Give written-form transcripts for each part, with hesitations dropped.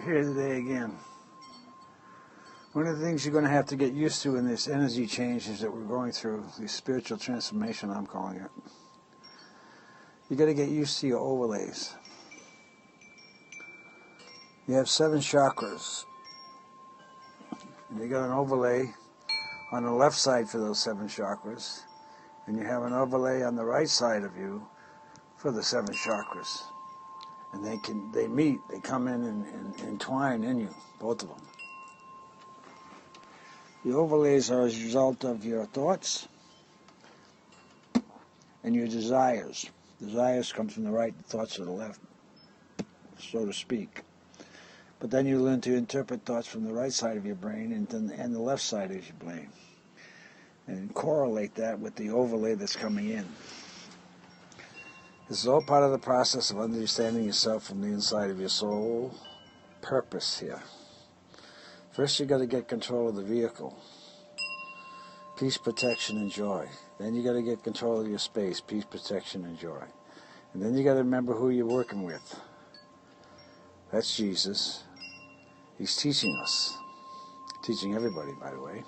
Here today again. One of the things you're going to have to get used to in this energy changes that we're going through, the spiritual transformation I'm calling it, you got to get used to your overlays. You have 7 chakras. You got an overlay on the left side for those 7 chakras, and you have an overlay on the right side of you for the 7 chakras. And they meet, they come in and entwine in you, both of them. The overlays are as a result of your thoughts and your desires. Desires come from the right, thoughts are the left, so to speak. But then you learn to interpret thoughts from the right side of your brain and the left side of your brain, and correlate that with the overlay that's coming in. This is all part of the process of understanding yourself from the inside of your soul. Purpose here. First you got to get control of the vehicle. Peace, protection, and joy. Then you got to get control of your space. Peace, protection, and joy. And then you got to remember who you're working with. That's Jesus. He's teaching us. Teaching everybody, by the way.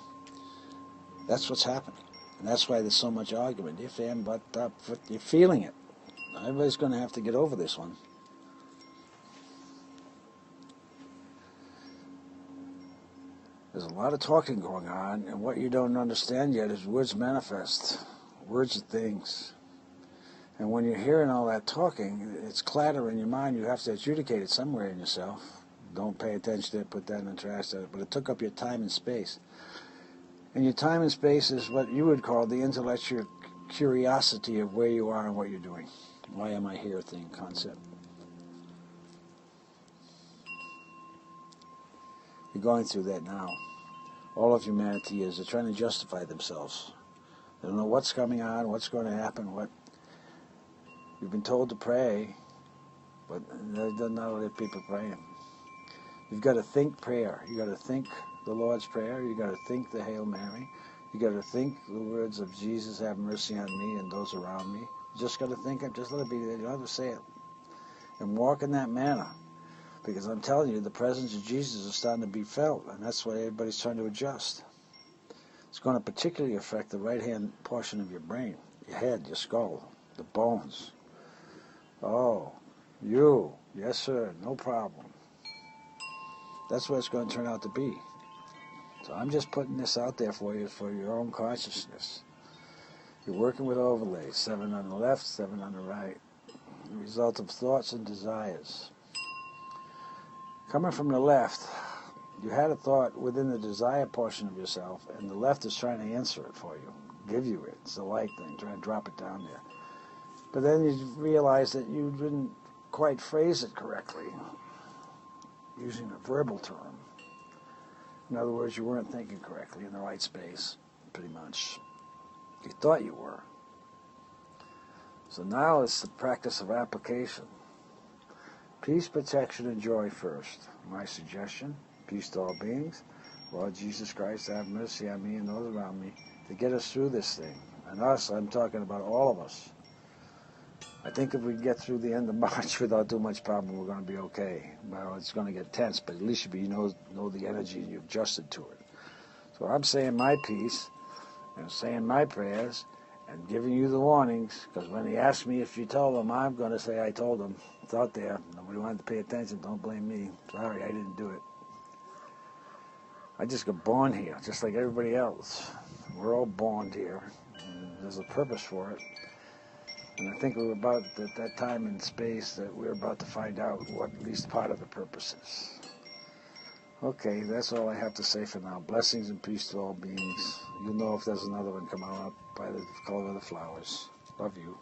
That's what's happening. And that's why there's so much argument. If and but, you're feeling it. Everybody's going to have to get over this one. There's a lot of talking going on, and what you don't understand yet is words manifest. Words are things. And when you're hearing all that talking, it's clatter in your mind. You have to adjudicate it somewhere in yourself. Don't pay attention to it, put that in the trash. But it took up your time and space. And your time and space is what you would call the intellectual curiosity of where you are and what you're doing. Why am I here thing, concept. You're going through that now. All of humanity is. They're trying to justify themselves. They don't know what's coming on, what's going to happen, what. You've been told to pray, but there's not a lot of people praying. You've got to think prayer. You've got to think the Lord's Prayer. You've got to think the Hail Mary. You've got to think the words of Jesus, have mercy on me and those around me. You just got to think it. Just let it be there. You don't have to say it. And walk in that manner. Because I'm telling you, the presence of Jesus is starting to be felt, and that's why everybody's trying to adjust. It's going to particularly affect the right-hand portion of your brain, your head, your skull, the bones. Oh, you. Yes, sir. No problem. That's what it's going to turn out to be. So I'm just putting this out there for you for your own consciousness. You're working with overlays, 7 on the left, 7 on the right. The result of thoughts and desires. Coming from the left, you had a thought within the desire portion of yourself, and the left is trying to answer it for you, give you it. It's a light thing, trying to drop it down there. But then you realize that you didn't quite phrase it correctly, using a verbal term. In other words, you weren't thinking correctly in the right space, pretty much. You thought you were. So now it's the practice of application. Peace, protection, and joy first. My suggestion, peace to all beings. Lord Jesus Christ, have mercy on me and those around me to get us through this thing. And us, I'm talking about all of us. I think if we get through the end of March without too much problem, we're going to be okay. Well, it's going to get tense, but at least you know the energy and you've adjusted to it. So I'm saying my piece, and saying my prayers, and giving you the warnings, because when they ask me if you told them, I'm going to say I told them. It's out there. Nobody wanted to pay attention. Don't blame me. Sorry, I didn't do it. I just got born here, just like everybody else. We're all born here. And there's a purpose for it. And I think we're about at that time in space that we're about to find out what at least part of the purpose is. Okay, that's all I have to say for now. Blessings and peace to all beings. You'll know if there's another one coming up by the color of the flowers. Love you.